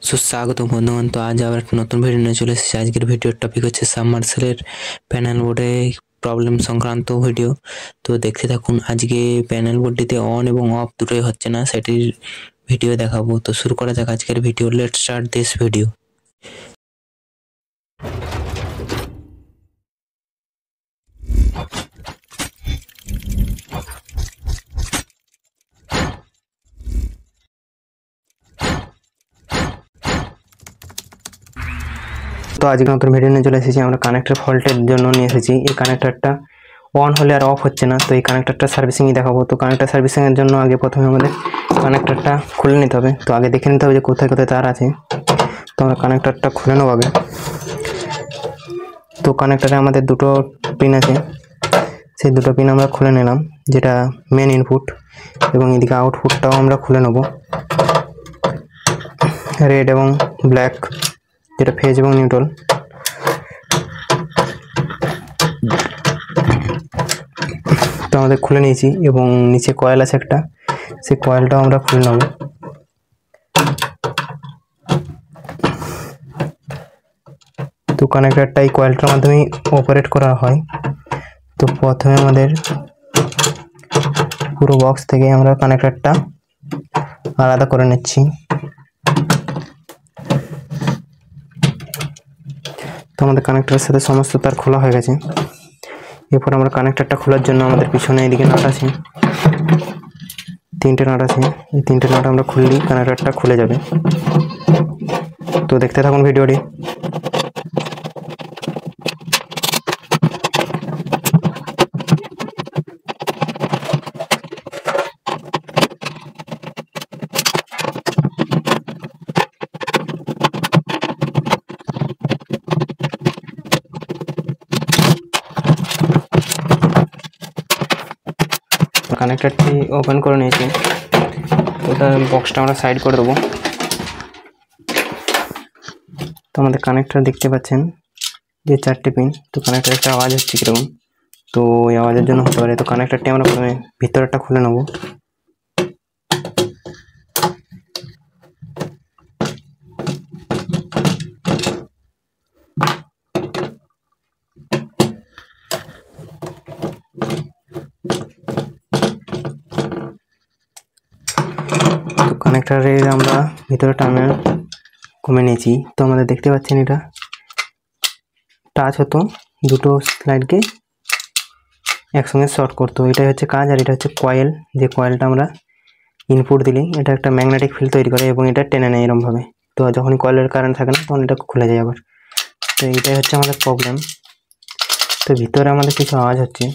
সুস্বাগতম বন্ধুগণ। তো আজ আবার একটা নতুন ভিডিও নিয়ে চলে এসেছি। আজকের ভিডিওর টপিক হচ্ছে সাবমার্সেলের প্যানেল বোর্ডে প্রবলেম সংক্রান্ত ভিডিও। তো দেখতে থাকুন। আজকে প্যানেল বোর্ডটিতে অন এবং অফ দুটোই হচ্ছে না, সেটির ভিডিও দেখাবো। তো শুরু করা যাক আজকের video. Let's start this video. তো আজকে নতুন ভিডিও নিয়ে চলে এসেছি। আমরা কানেক্টর ফল্টের জন্য নিয়ে এসেছি। এই কানেক্টরটা অন হলে আর অফ হচ্ছে না, তো এই কানেক্টরটা সার্ভিসিংই দেখাবো। তো কানেক্টর সার্ভিসিংয়ের জন্য আগে প্রথমে আমাদের কানেক্টরটা খুলে নিতে হবে। তো আগে দেখে নিতে হবে যে কোথায় কোথায় তার আছে। তো আমরা কানেক্টরটা খুলে নেবো আগে। তো কানেক্টরে আমাদের দুটো পিন আছে, সেই দুটো পিন আমরা খুলে নিলাম, যেটা মেন ইনপুট, এবং এদিকে আউটপুটটাও আমরা খুলে নেব। রেড এবং ব্ল্যাক, যেটা ফেজ এবং নিউট্রাল। তো আমাদের খুলে নিয়েছি, এবং নিচে কয়েল আছে একটা, সেই কয়েলটাও আমরা খুলে নেব। তো কানেক্টরটা এই কয়েলটার মাধ্যমে অপারেট করা হয়। তো প্রথমে আমাদের পুরো বক্স থেকে আমরা কানেক্টরটা আলাদা করে নিচ্ছি। তো আমাদের কানেক্টরের সাথে সমস্ত তার খোলা হয়ে গেছে। এরপর আমরা কানেক্টরটা খোলার জন্য আমাদের পিছনে এদিকে নাট আছে, তিনটে নাট আছে। এই তিনটে নাট আমরা খুললেই কানেক্টরটা খুলে যাবে। তো দেখতে থাকুন ভিডিওটি। কানেক্টরটি ওপেন করে নিয়েছি। ওটা বক্সটা আমরা সাইড করে দেবো। তো আমাদের কানেক্টর দেখতে পাচ্ছেন যে চারটে পিন। তো কানেক্টর একটা আওয়াজ হচ্ছে কীরকম, তো ওই আওয়াজের জন্য হতে পারে। তো কানেক্টরটি আমরা প্রথমে ভিতরটা খুলে নেব। তো কানেক্টরের আমরা ভিতরে টানা কমে নিয়েছি। তো আমাদের দেখতে পাচ্ছেন এটা টাচ হতো, দুটো স্লাইডকে একসঙ্গে শর্ট করতো। এটাই হচ্ছে কাজ। আর এটা হচ্ছে কয়েল, যে কয়েলটা আমরা ইনপুট দিলে এটা একটা ম্যাগনেটিক ফিল্ড তৈরি করে এবং এটা টেনে নেয় এরমভাবে। তো যখনই কয়েলের কারেন্ট থাকে না তখন এটা খুলে যায় আবার। তো এইটাই হচ্ছে আমাদের প্রবলেম। তো ভিতরে আমাদের কিছু আওয়াজ হচ্ছে,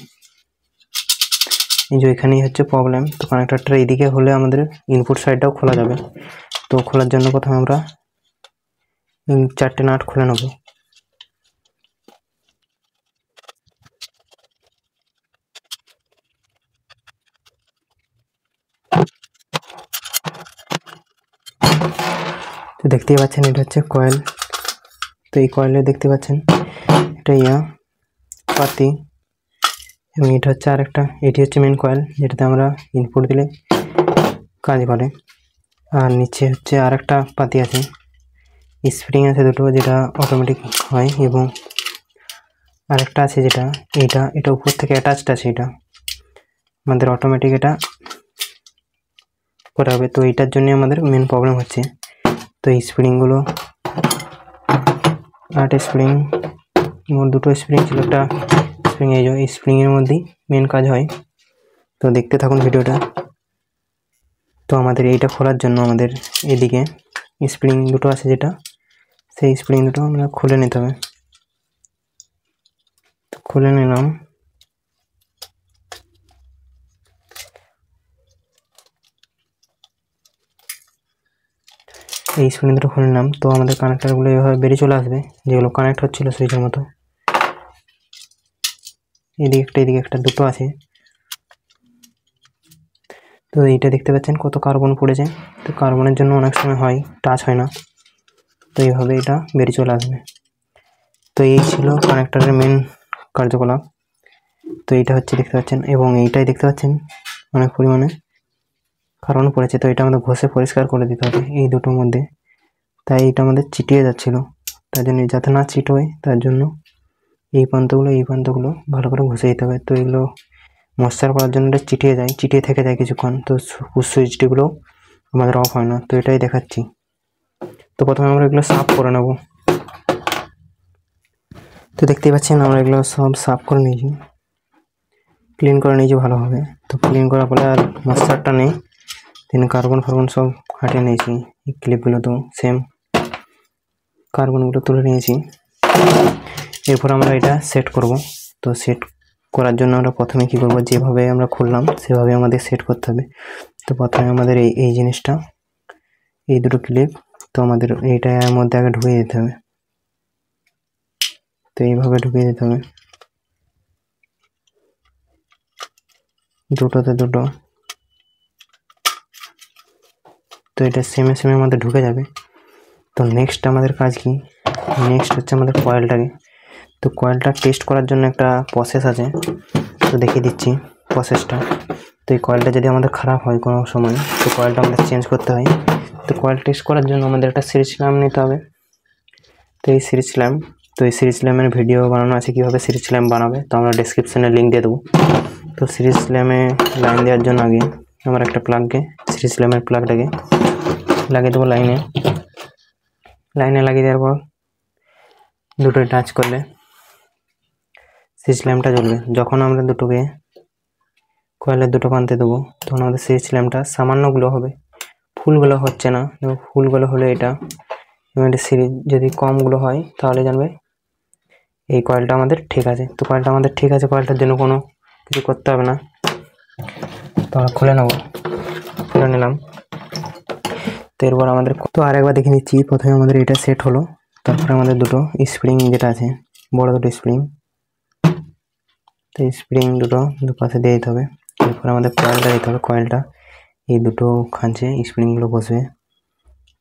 এই যে এখানেই হচ্ছে প্রবলেম। তো কানেক্টরটা এইদিকে হলে আমাদের ইনপুট সাইডটাও খোলা যাবে। তো খোলার জন্য প্রথমে আমরা চারটে নাট খুলে নেব। তো দেখতেই পাচ্ছেন এটা হচ্ছে কয়েল। তো এই কয়েলে দেখতে পাচ্ছেন এটা পাতি, এবং এটা হচ্ছে আরেকটা, এটি হচ্ছে মেন কয়েল, যেটাতে আমরা ইনপুট দিলে কাজ করে। আর নিচে হচ্ছে আরেকটা পাতি আছে, স্প্রিং আছে দুটো, যেটা অটোমেটিক হয়, এবং আরেকটা আছে যেটা এটা উপর থেকে অ্যাটাচড আছে, এটা আমাদের অটোমেটিক এটা করা হবে। তো এইটার জন্য আমাদের মেন প্রবলেম হচ্ছে। তো এই স্প্রিংগুলো 8 স্প্রিং, দুটো স্প্রিং ছিল, একটা স্প্রিং, এই স্প্রিংয়ের মধ্যেই মেন কাজ হয়। তো দেখতে থাকুন ভিডিওটা। তো আমাদের এইটা খোলার জন্য আমাদের এদিকে স্প্রিং দুটো আছে, যেটা সেই স্প্রিং দুটো আমরা খুলে নিতে হবে। তো খুলে নিলাম। এই স্প্রিং দুটো খুলে নিলাম। তো আমাদের কানেক্টারগুলো এভাবে বেরিয়ে চলে আসবে, যেগুলো কানেক্ট হচ্ছিল সুইচের মতো। এদিকে একটা দুটো আছে। তো এইটা দেখতে পাচ্ছেন কত কার্বন পড়েছে। তো কার্বনের জন্য অনেক সময় হয় টাচ হয় না, তো এইভাবে এটা বেরিয়ে চলে আসবে। তো এই ছিল কানেক্টরের মেন কার্যকলাপ। তো এইটা হচ্ছে দেখতে পাচ্ছেন, এবং এইটাই দেখতে পাচ্ছেন অনেক পরিমাণে কার্বন পড়েছে। তো এটা আমাদের ঘষে পরিষ্কার করে দিতে হবে এই দুটোর মধ্যে। তাই এটা আমাদের চিটিয়ে যাচ্ছিল। তার জন্য যাতে না চিট হয় তার জন্য এই প্রান্তগুলো ভালো করে ঘষে দিতে হবে। তো এগুলো ময়শ্চার করার জন্য এটা চিটিয়ে থেকে যায় কিছুক্ষণ। তো সুইচটিগুলো আমাদের অফ হয় না। তো এটাই দেখাচ্ছি। তো প্রথমে আমরা এগুলো সাফ করে নেব। তো দেখতেই পাচ্ছেন আমরা এগুলো সব সাফ করে নিয়েছি, ক্লিন করে নিয়েছি ভালোভাবে। তো ক্লিন করার পরে আর ময়শ্চারটা নেই। কার্বন সব হাটিয়ে নিয়েছি। এই ক্লিপগুলো তো সেম, কার্বনগুলো তুলে নিয়েছি। এরপর আমরা এটা সেট করব। তো সেট করার জন্য আমরা প্রথমে কি করব, যেভাবে আমরা খুললাম সেভাবে আমাদের সেট করতে হবে। তো প্রথমে আমাদের এই জিনিসটা, এই দুটো ক্লিপ, তো আমাদের এইটা এর মধ্যে আগে ঢুকিয়ে দিতে হবে। তো এইভাবে ঢুকিয়ে দিতে হবে দুটোতে দুটো। তো এটা সেমে আমাদের ঢুকে যাবে। তো নেক্সট আমাদের কাজ কি, নেক্সট হচ্ছে আমাদের কয়েলটাকে, তো কয়েলটা টেস্ট করার জন্য একটা প্রসেস আছে। তো দেখিয়ে দিচ্ছি প্রসেসটা। তো এই কয়েলটা যদি আমাদের খারাপ হয় কোনো সময়, তো কয়েলটা আমাদের চেঞ্জ করতে হয়। তো কয়েল টেস্ট করার জন্য আমাদের একটা সিরিজ ল্যাম্প নিতে হবে। তো এই সিরিজ ল্যাম্পের ভিডিও বানানো আছে কীভাবে সিরিজ ল্যাম্প বানাবে, তো আমরা ডেসক্রিপশানে লিঙ্ক দিয়ে দেবো। তো সিরিজ ল্যাম্পে লাইন দেওয়ার জন্য আগে আমরা একটা প্লাগকে, সিরিজ ল্যাম্পের প্লাগটাকে লাগিয়ে দেবো লাইনে লাগিয়ে দেওয়ার পর দুটো টাচ করলে সিরিজ ল্যাম্পটা জ্বলবে। যখন আমরা দুটোকে কয়েলের দুটো প্রান্তে দেবো, তখন আমাদের সিরিজ ল্যাম্পটা সামান্যগুলো হবে, ফুলগুলো হচ্ছে না। ফুলগুলো হলে এটা সিরিজ, যদি কমগুলো হয় তাহলে জানবে এই কয়েলটা আমাদের ঠিক আছে। তো কয়েলটা আমাদের ঠিক আছে, কয়েলটার জন্য কোনো কিছু করতে হবে না। তো আমরা খুলে নিলাম। তো এরপর আমাদের তো আরেকবার দেখে নিচ্ছি। প্রথমে আমাদের এটা সেট হলো, তারপরে আমাদের দুটো স্প্রিং যেটা আছে, বড় দুটো স্প্রিং, তো স্প্রিং দুটো দুপাশে দিয়ে দিতে হবে। এরপর আমাদের কয়েলটা দিতে হবে। কয়েলটা এই দুটো খাঁজে স্প্রিংগুলো বসবে।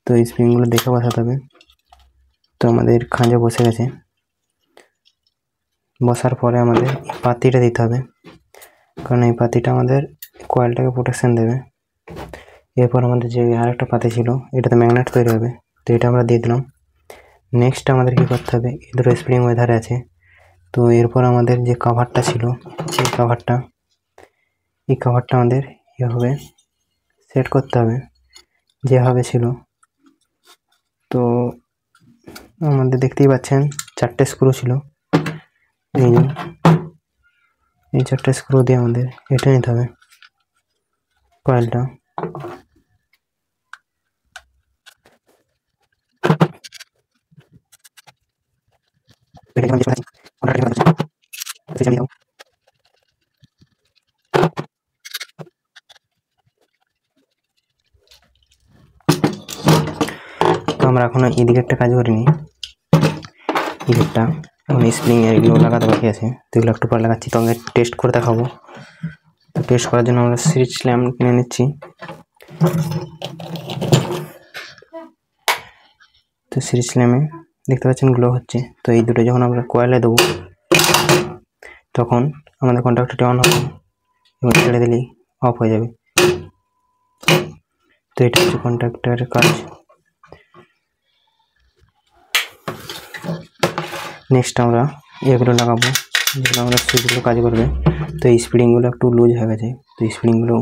তো স্প্রিংগুলো দেখে বসাতে হবে। তো আমাদের খাঁজে বসে গেছে। বসার পরে আমাদের পাতিটা দিতে হবে, কারণ এই পাতিটা আমাদের কয়েলটাকে প্রোটেকশন দেবে। এরপর আমাদের যে আরেকটা পাতি ছিল, এটাতে ম্যাগনেট তৈরি হবে। তো এটা আমরা দিয়ে দিলাম। নেক্সট আমাদের কী করতে হবে, এই দুটো স্প্রিং ওই ধারে আছে। তো এরপর আমাদের যে কাভারটা ছিল, এই কাভারটা আমাদের এভাবে সেট করতে হবে যেভাবে ছিল। তো আমাদের দেখতেই পাচ্ছেন 4টে স্ক্রু ছিল। এই 4টে স্ক্রু দিয়ে আমাদের এটা নিতে হবে কয়েলটা। তো আমরা এখন এদিকে একটা কাজ করিনি, এদিকটা এখন স্প্রিং এগুলো লাগাতে বাকি আছে। তো এগুলো একটু পরে লাগাচ্ছি। তো আমরা টেস্ট করে দেখাবো। তো টেস্ট করার জন্য আমরা সিরিজ ল্যাম্প কিনে নিচ্ছি। তো সিরিজ ল্যাম্পে দেখতে পাচ্ছেন গ্লো হচ্ছে। তো এই দুটো যখন আমরা কয়েলে দেবো, তখন আমাদের কন্ট্যাক্টরটি অন হবে এবং ছেড়ে দিলেই অফ হয়ে যাবে। তো এটা হচ্ছে কন্ট্যাক্টরের কাজ। নেক্সট আমরা এগুলো লাগাবো, যেগুলো আমরা সুইচগুলো কাজ করবে। তো এই স্প্রিংগুলো একটু লুজ হয়ে গেছে। তো এই স্প্রিংগুলো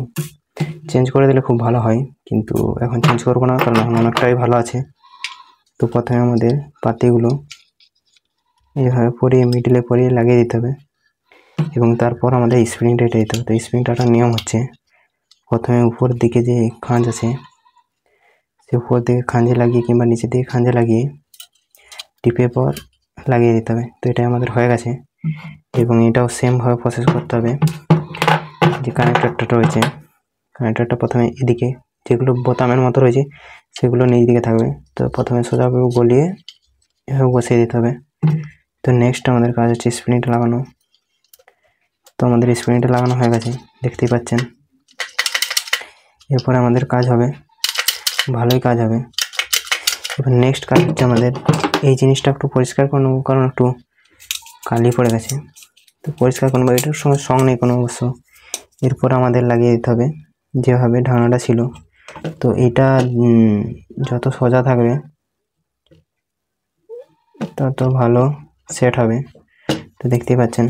চেঞ্জ করে দিলে খুব ভালো হয়, কিন্তু এখন চেঞ্জ করবো না, কারণ এখন অনেকটাই ভালো আছে। তো প্রথমে আমাদের পাতিগুলো এইভাবে মিডিলে পরিয়ে লাগিয়ে দিতে হবে, এবং তারপর আমাদের স্প্রিংটা এটা দিতে হবে। তো স্প্রিংটার নিয়ম হচ্ছে, প্রথমে উপর দিকে যে খাঁজ আছে, সে উপর দিকে খাঁজে লাগিয়ে কিংবা নিচের দিকে খাঁজে লাগিয়ে টিপে পর লাগিয়ে দিতে হবে। তো এটা আমাদের হয়ে গেছে, এবং এটাও সেমভাবে প্রসেস করতে হবে। যে কানেক্টরটা রয়েছে, কানেক্টরটা প্রথমে এদিকে যেগুলো বোতামের মতো রয়েছে সেগুলো নিচ দিকে থাকবে। তো প্রথমে সোজাভাবে গলিয়ে এভাবে বসিয়ে দিতে হবে। তো নেক্সট আমাদের কাজ হচ্ছে স্প্রিংটা লাগানো। তো আমাদের স্প্রিংটা লাগানো হয়ে গেছে, দেখতেই পাচ্ছেন। এরপরে আমাদের কাজ হবে, ভালোই কাজ হবে। এবার নেক্সট কাজ হচ্ছে আমাদের এই জিনিসটা একটু পরিষ্কার করে নেবো, কারণ একটু কালি পড়ে গেছে। তো পরিষ্কার করবো, এটার সঙ্গে সং নেই কোনো অবশ্য। এরপর আমাদের লাগিয়ে দিতে হবে যেভাবে ঢাকনাটা ছিল। তো এটা যত সোজা থাকবে তত ভালো সেট হবে। তো দেখতেই পাচ্ছেন।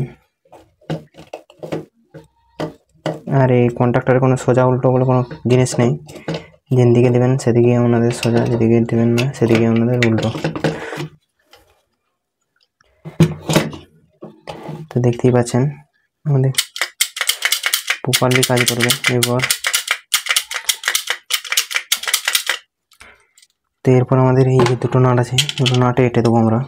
আর এই কন্ট্রাক্টরের কোনো সোজা উল্টো বলে কোনো জিনিস নেই, যেদিকে দেবেন সেদিকে আপনাদের সোজা, যেদিকে দেবেন না সেদিকে আপনাদের উল্টো। তো দেখতেই পাচ্ছেন আমাদের প্রপারলি কাজ করবে। এরপর আমাদের এই যে দুটো নাট আছে, দুটো নাটে এঁটে দেবো আমরা।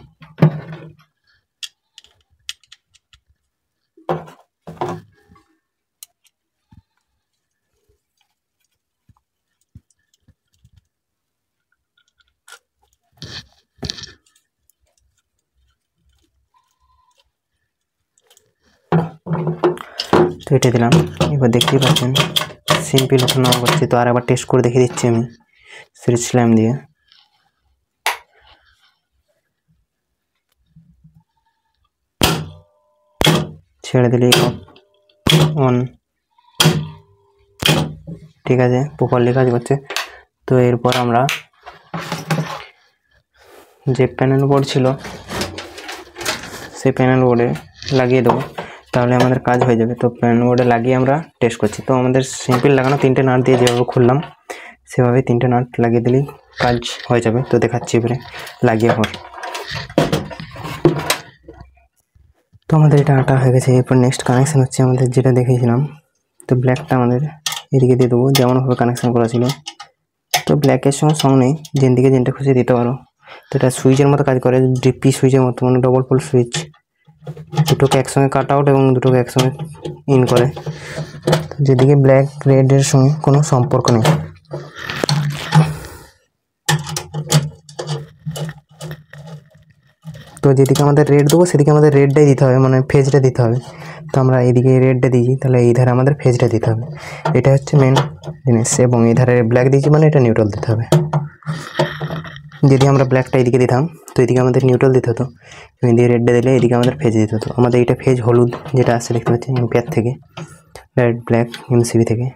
তো এঁটে দিলাম। এবার দেখতেই পাচ্ছেন সিম্পল ওঠানো করছে। তো আর একবার টেস্ট করে দেখিয়ে দিচ্ছি আমি সিরিজ স্ল্যাম দিয়ে। ছেড়ে দিলেই অন, ঠিক আছে, প্রপারলি কাজ করছে। তো এরপর আমরা যে প্যানেল বোর্ড ছিল সেই প্যানেল বোর্ডে লাগিয়ে দেবো, তাহলে আমাদের কাজ হয়ে যাবে। তো প্যানেল বোর্ডে লাগিয়ে আমরা টেস্ট করছি। তো আমাদের সিম্পল লাগানো 3টে নাট দিয়ে যেভাবে খুললাম সেভাবে 3টে নাট লাগিয়ে দিলেই কাজ হয়ে যাবে। তো দেখাচ্ছি এবারে লাগিয়ে পর। তো আমাদের এটা আটা হয়ে গেছে। এরপর নেক্সট কানেকশান হচ্ছে আমাদের যেটা দেখিয়েছিলাম। তো ব্ল্যাকটা আমাদের এদিকে দিয়ে দেবো যেমনভাবে কানেকশান করা ছিল। তো ব্ল্যাকের সঙ্গে নেই, যেদিকে যেটা খুশি দিতে পারো। তো এটা সুইচের মতো কাজ করে, ডিপি সুইচের মতো, মানে ডবল পোল সুইচ। দুটোকে একসঙ্গে কাট আউট এবং দুটোকে একসঙ্গে ইন করে। যেদিকে ব্ল্যাক রেডের সঙ্গে কোনো সম্পর্ক নেই। তো যেদিকে আমাদের রেড দেবো সেদিকে আমাদের রেডটাই দিতে হবে, মানে ফেজটা দিতে হবে। তো আমরা এইদিকে রেডটা দিয়েছি, তাহলে এই ধারে আমাদের ফেজটা দিতে হবে। এটা হচ্ছে মেন জিনিস। এবং এই ধারে ব্ল্যাক দিয়েছি মানে এটা নিউট্রাল দিতে হবে। যদি আমরা ব্ল্যাকটা এদিকে দিতাম তো এদিকে আমাদের নিউট্রাল দিতে হতো, এদিকে রেডটা দিলে এদিকে আমাদের ফেজ দিতে হতো। আমাদের এটা ফেজ হলুদ যেটা আসছে দেখতে পাচ্ছি এম্পিয়ার থেকে, রেড ব্ল্যাক এমসিবি থেকে।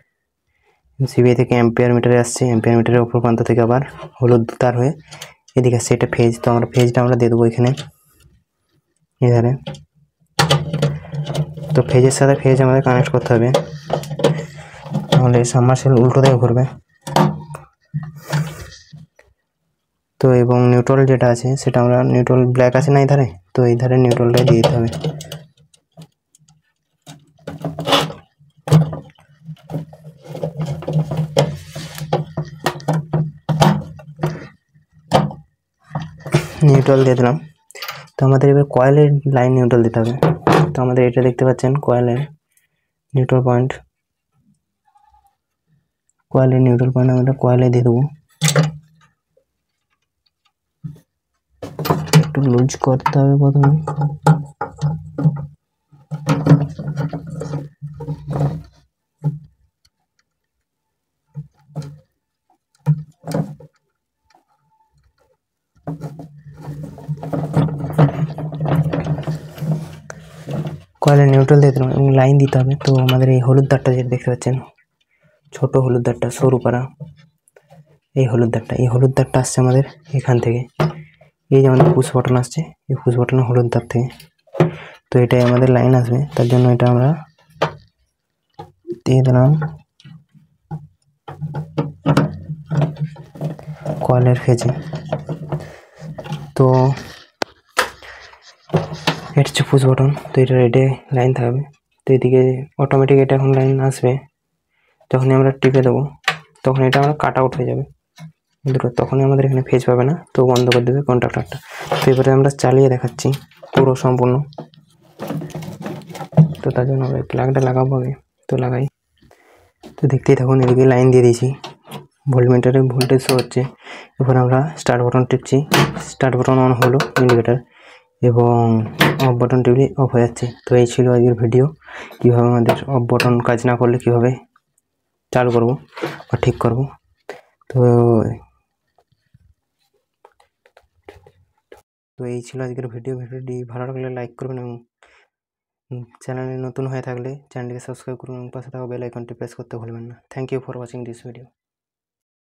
এমসিবি থেকে অ্যাম্পিয়ার মিটারে আসছে, অ্যাম্পিয়ার মিটারের ওপর প্রান্ত থেকে আবার হলুদ তার হয়ে এদিকে আসছে, এটা ফেজ। তো আমরা ফেজটা আমরা দিয়ে দেবো এখানে এধারে। তো ফেজের সাথে ফেজ আমাদের কানেক্ট করতে হবে, তাহলে সাবমার্সিবল উল্টো দিকে ঘুরবে। তো এবং নিউট্রাল যেটা আছে সেটা আমরা নিউট্রাল ব্ল্যাক আছে না এই ধারে, তো এই ধারে নিউট্রালটাই দিয়ে দিতে হবে। নিউট্রাল দিয়ে দিলাম। তো আমাদের এবার কয়েলের লাইন নিউট্রাল দিতে হবে। তো আমাদের এটা দেখতে পাচ্ছেন কয়েলের নিউট্রাল পয়েন্ট। কয়েলের নিউট্রাল পয়েন্ট আমরা কয়েলে দিয়ে দেবো। একটু লুজ করতে হবে প্রথমে। কয়েলের নিউট্রাল দিয়ে দিলাম এবং লাইন দিতে হবে। তো আমাদের এই হলুদ দাগটা যেটা দেখতে পাচ্ছেন, ছোট হলুদ দাগটা সরু পাড়া, এই হলুদ দাগটা আসছে আমাদের এখান থেকে। এই যে আমাদের পুশ বাটন আসছে, এই পুশ বাটনের হলুদ দাগ থেকে। তো এটাই আমাদের লাইন আসবে, তার জন্য এটা আমরা দিয়ে দিলাম কয়েলের ফেজে। তো এটা হচ্ছে পুশ বাটন। তো এটা রেডে লাইন থাকবে। তো এদিকে অটোমেটিক এটা এখন লাইন আসবে, যখনই আমরা টিপে দেবো তখন এটা আমরা কাট আউট হয়ে যাবে দুটো, তখনই আমাদের এখানে ফেজ পাবে না, তো বন্ধ করে দেবে কন্ট্রাক্টরটা। তো এবারে আমরা চালিয়ে দেখাচ্ছি পুরো সম্পূর্ণ। তো তার জন্য আমরা প্লাগটা লাগাবো আগে। তো লাগাই। তো দেখতেই থাকুন, এদিকে লাইন দিয়ে দিয়েছি, ভোল্টমিটারে ভোল্টেজ শো হচ্ছে। এবার আমরা স্টার্ট বাটন টিপছি, স্টার্ট বাটন অন হলো ইন্ডিকেটার, এবং অফ বাটন টিপলে অফ হয়ে যাচ্ছে। তো এই ছিল আজকের ভিডিও, কীভাবে আমাদের অফ বাটন কাজ না করলে কীভাবে চালু করব বা ঠিক করব। তো এই ছিল আজকের ভিডিওটি ভালো লাগলে লাইক করবেন এবং চ্যানেলে নতুন হয়ে থাকলে চ্যানেলটিকে সাবস্ক্রাইব করুন এবং পাশে থাকা বেল আইকনটি প্রেস করতে ভুলবেন না। Thank you for watching this video.